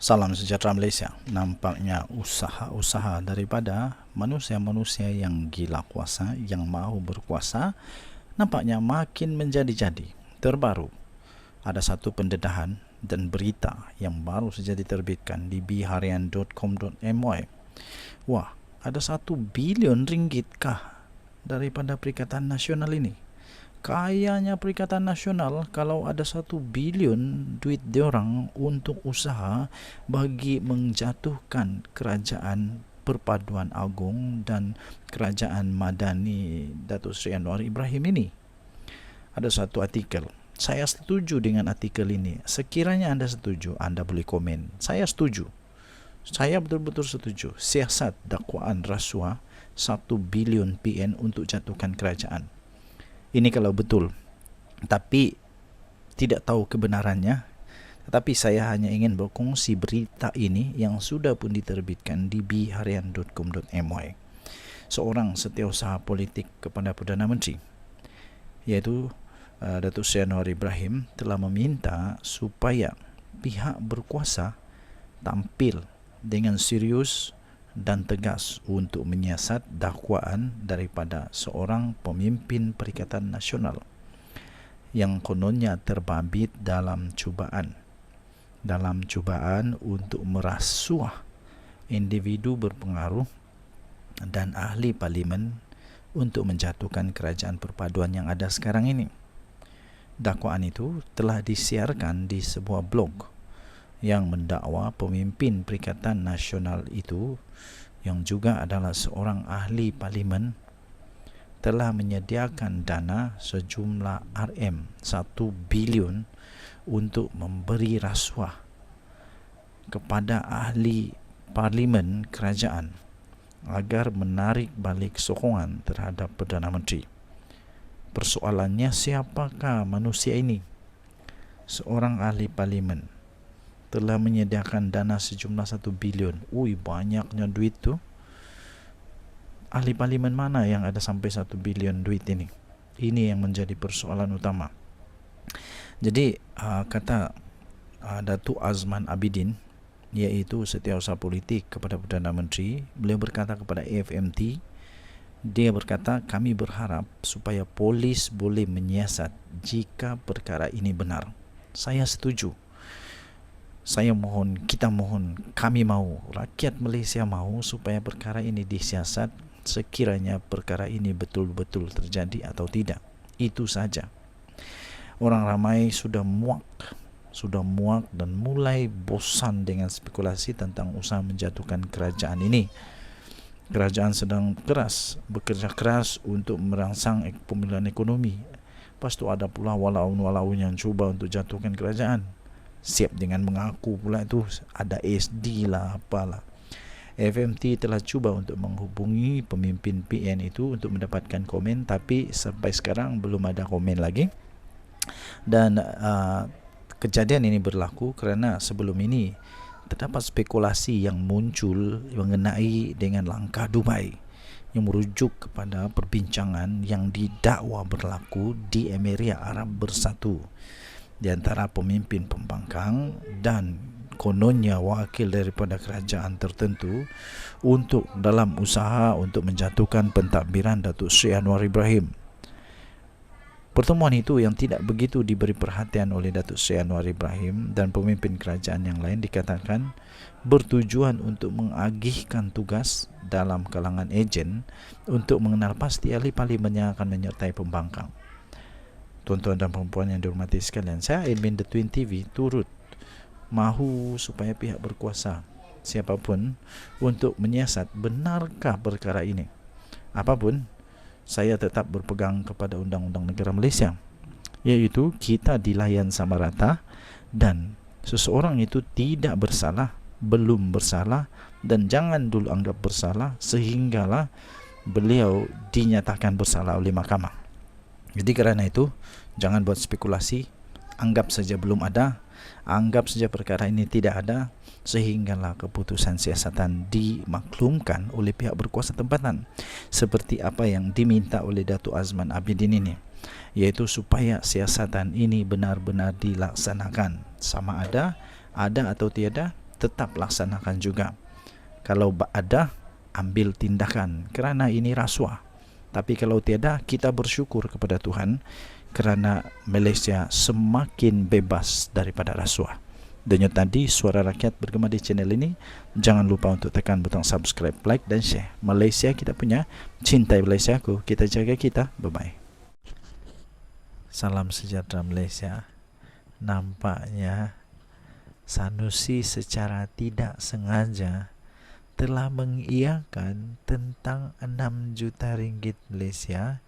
Salam sejahtera Malaysia. Nampaknya usaha-usaha daripada manusia-manusia yang gila kuasa, yang mahu berkuasa, nampaknya makin menjadi-jadi. Terbaru, ada satu pendedahan dan berita yang baru saja diterbitkan di bharian.com.my. Wah, ada 1 bilion ringgit kah daripada Perikatan Nasional ini? Kayanya Perikatan Nasional kalau ada 1 bilion duit diorang untuk usaha bagi menjatuhkan Kerajaan Perpaduan Agong dan Kerajaan Madani Datuk Seri Anwar Ibrahim ini. Ada satu artikel. Saya setuju dengan artikel ini. Sekiranya anda setuju, anda boleh komen. Saya setuju. Saya betul-betul setuju. Siasat dakwaan rasuah 1 bilion PN untuk jatuhkan kerajaan. Ini kalau betul, tapi tidak tahu kebenarannya. Tetapi saya hanya ingin berkongsi berita ini yang sudah pun diterbitkan di bharian.com.my. Seorang setiausaha politik kepada Perdana Menteri, iaitu Datuk Seri Anwar Ibrahim, telah meminta supaya pihak berkuasa tampil dengan serius dan tegas untuk menyiasat dakwaan daripada seorang pemimpin Perikatan Nasional yang kononnya terbabit dalam cubaan untuk merasuah individu berpengaruh dan ahli parlimen untuk menjatuhkan kerajaan perpaduan yang ada sekarang ini. Dakwaan itu telah disiarkan di sebuah blog yang mendakwa pemimpin Perikatan Nasional itu, yang juga adalah seorang ahli parlimen, telah menyediakan dana sejumlah RM1 bilion untuk memberi rasuah kepada ahli parlimen kerajaan agar menarik balik sokongan terhadap Perdana Menteri. Persoalannya, siapakah manusia ini? Seorang ahli parlimen telah menyediakan dana sejumlah 1 bilion. Ui, banyaknya duit tu. Ahli parlimen mana yang ada sampai 1 bilion duit ini? Ini yang menjadi persoalan utama. Jadi kata Datuk Azman Abidin, iaitu setiausaha politik kepada Perdana Menteri, beliau berkata kepada AFMT, dia berkata, kami berharap supaya polis boleh menyiasat jika perkara ini benar. Saya setuju. Saya mohon, kita mohon, kami mahu, rakyat Malaysia mahu supaya perkara ini disiasat sekiranya perkara ini betul-betul terjadi atau tidak. Itu saja. Orang ramai sudah muak dan mulai bosan dengan spekulasi tentang usaha menjatuhkan kerajaan ini. Kerajaan sedang bekerja keras untuk merangsang pemulihan ekonomi. Lepas tu ada pula walaun yang cuba untuk jatuhkan kerajaan. Siap dengan mengaku pula itu ada SD lah apalah. FMT telah cuba untuk menghubungi pemimpin PN itu untuk mendapatkan komen, tapi sampai sekarang belum ada komen lagi. Dan kejadian ini berlaku kerana sebelum ini terdapat spekulasi yang muncul mengenai dengan langkah Dubai yang merujuk kepada perbincangan yang didakwa berlaku di Emirat Arab Bersatu di antara pemimpin pembangkang dan kononnya wakil daripada kerajaan tertentu untuk dalam usaha untuk menjatuhkan pentadbiran Datuk Seri Anwar Ibrahim. Pertemuan itu yang tidak begitu diberi perhatian oleh Datuk Seri Anwar Ibrahim dan pemimpin kerajaan yang lain dikatakan bertujuan untuk mengagihkan tugas dalam kalangan ejen untuk mengenal pasti ahli parlimen yang akan menyertai pembangkang. Tuan-tuan dan perempuan yang dihormati sekalian, saya admin The Twin TV turut mahu supaya pihak berkuasa siapapun untuk menyiasat benarkah perkara ini. Apapun, saya tetap berpegang kepada Undang-Undang Negara Malaysia, iaitu kita dilayan sama rata dan seseorang itu tidak bersalah, belum bersalah dan jangan dulu anggap bersalah sehinggalah beliau dinyatakan bersalah oleh mahkamah. Jadi kerana itu, jangan buat spekulasi, anggap saja belum ada, Anggap saja perkara ini tidak ada, sehinggalah keputusan siasatan dimaklumkan oleh pihak berkuasa tempatan, seperti apa yang diminta oleh Datuk Azman Abidin ini, yaitu supaya siasatan ini benar-benar dilaksanakan. Sama ada atau tiada, tetap laksanakan juga. Kalau ada, ambil tindakan, kerana ini rasuah. Tapi kalau tiada, kita bersyukur kepada Tuhan kerana Malaysia semakin bebas daripada rasuah. Denyut tadi Suara Rakyat bergema di channel ini. Jangan lupa untuk tekan butang subscribe, like dan share. Malaysia kita punya, cintai Malaysia aku, kita jaga kita. Bye-bye. Salam sejahtera Malaysia. Nampaknya Sanusi secara tidak sengaja telah mengiyakan tentang 6 juta ringgit Malaysia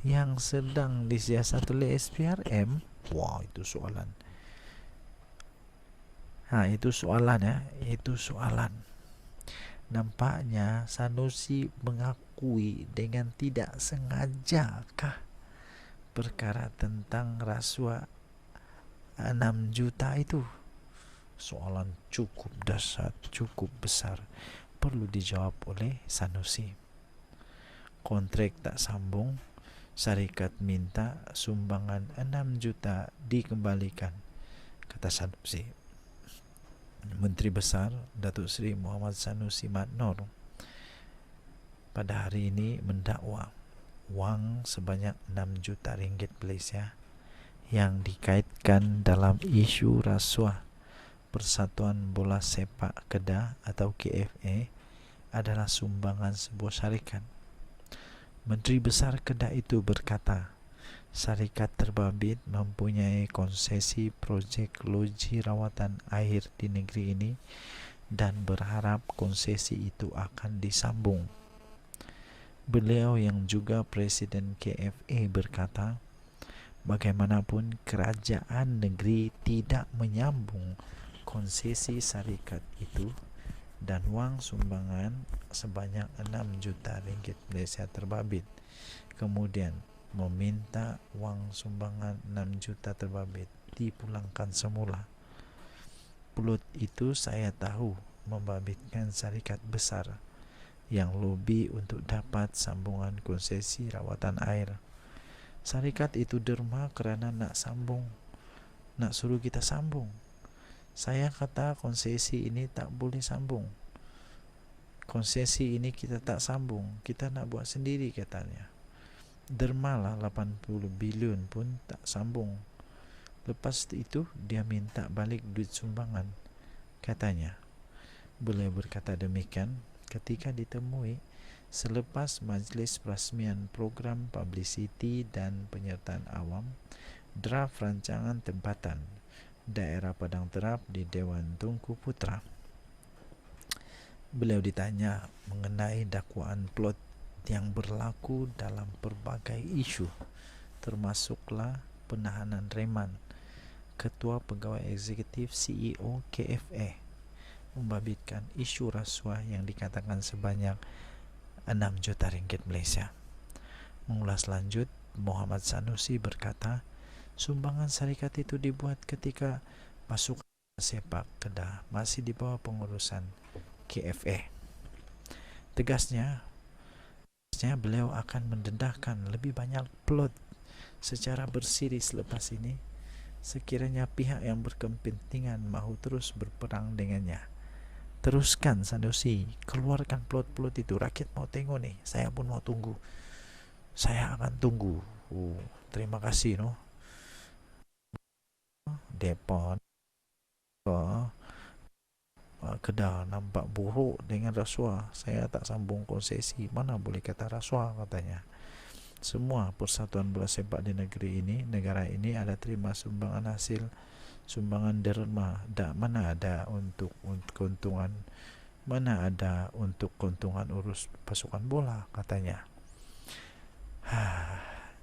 yang sedang disiasat oleh SPRM. Wah, itu soalan. Itu soalan ya, itu soalan. Nampaknya Sanusi mengakui dengan tidak sengajakah perkara tentang rasuah 6 juta itu. Soalan cukup dahsyat, cukup besar, perlu dijawab oleh Sanusi. Kontrak tak sambung, syarikat minta sumbangan 6 juta dikembalikan, kata Sanusi. Menteri Besar Datuk Seri Muhammad Sanusi Mat Noor pada hari ini mendakwa wang sebanyak 6 juta ringgit Malaysia yang dikaitkan dalam isu rasuah Persatuan Bola Sepak Kedah atau KFA adalah sumbangan sebuah syarikat. Menteri Besar Kedah itu berkata, syarikat terbabit mempunyai konsesi projek loji rawatan air di negeri ini dan berharap konsesi itu akan disambung. Beliau yang juga Presiden KFA berkata, bagaimanapun kerajaan negeri tidak menyambung konsesi syarikat itu dan wang sumbangan sebanyak 6 juta ringgit Malaysia terbabit. Kemudian meminta wang sumbangan 6 juta terbabit dipulangkan semula. Plot itu saya tahu membabitkan syarikat besar yang lobi untuk dapat sambungan konsesi rawatan air. Syarikat itu derma kerana nak suruh kita sambung. Saya kata konsesi ini tak boleh sambung. Konsesi ini kita tak sambung, kita nak buat sendiri, katanya. Dermalah 80 bilion pun tak sambung. Lepas itu dia minta balik duit sumbangan, katanya. Beliau berkata demikian ketika ditemui selepas majlis perasmian program publicity dan penyertaan awam draft rancangan tempatan daerah Padang Terap di Dewan Tunku Putra. Beliau ditanya mengenai dakwaan plot yang berlaku dalam pelbagai isu, termasuklah penahanan reman Ketua Pegawai Eksekutif CEO KFA membabitkan isu rasuah yang dikatakan sebanyak 6 juta ringgit Malaysia. Mengulas lanjut, Muhammad Sanusi berkata, sumbangan syarikat itu dibuat ketika pasukan sepak Kedah masih di bawah pengurusan KFA. Tegasnya beliau akan mendedahkan lebih banyak plot secara bersiri selepas ini sekiranya pihak yang berkepentingan mahu terus berperang dengannya. Teruskan Sanusi, keluarkan plot-plot itu, rakyat mau tengok nih, saya pun mau tunggu, saya akan tunggu. Terima kasih Depon Kedah nampak buruk dengan rasuah. Saya tak sambung konsesi, mana boleh kata rasuah, katanya. Semua persatuan bola sepak di negara ini ada terima sumbangan hasil sumbangan derma. Mana ada untuk keuntungan, mana ada untuk keuntungan urus pasukan bola, katanya.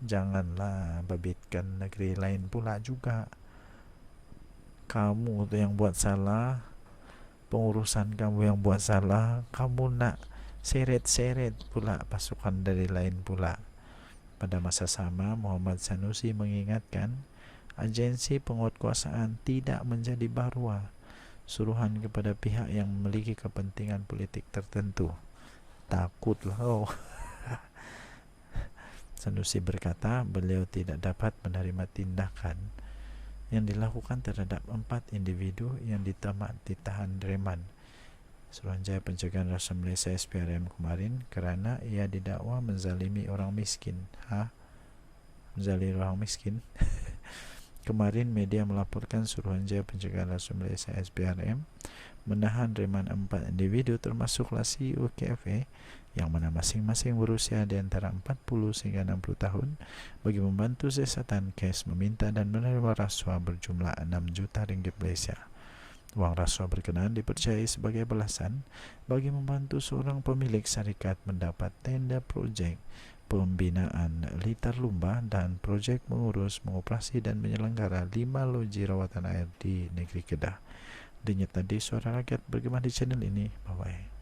Janganlah babitkan negeri lain pula juga. Kamu tu yang buat salah, pengurusan kamu yang buat salah, kamu nak seret-seret pula pasukan dari lain pula. Pada masa sama, Muhammad Sanusi mengingatkan Agensi penguatkuasaan tidak menjadi baruah suruhan kepada pihak yang memiliki kepentingan politik tertentu. Takutlah oh. Sanusi berkata beliau tidak dapat menerima tindakan yang dilakukan terhadap 4 individu yang ditahan reman Suruhanjaya Pencegahan Rasuah Malaysia SPRM kemarin kerana ia didakwa menzalimi orang miskin. Menzalimi orang miskin? Kemarin media melaporkan Suruhanjaya Pencegahan Rasuah Malaysia SPRM menahan reman 4 individu termasuklah CEO KFA yang mana masing-masing berusia di antara 40 hingga 60 tahun bagi membantu siasatan kes meminta dan menerima rasuah berjumlah 6 juta ringgit Malaysia. Wang rasuah berkenaan dipercayai sebagai balasan bagi membantu seorang pemilik syarikat mendapat tender projek pembinaan litar lumba dan projek mengurus, mengoperasi dan menyelenggara 5 loji rawatan air di negeri Kedah. Denyut nadi suara rakyat bergema di channel ini. Bye-bye.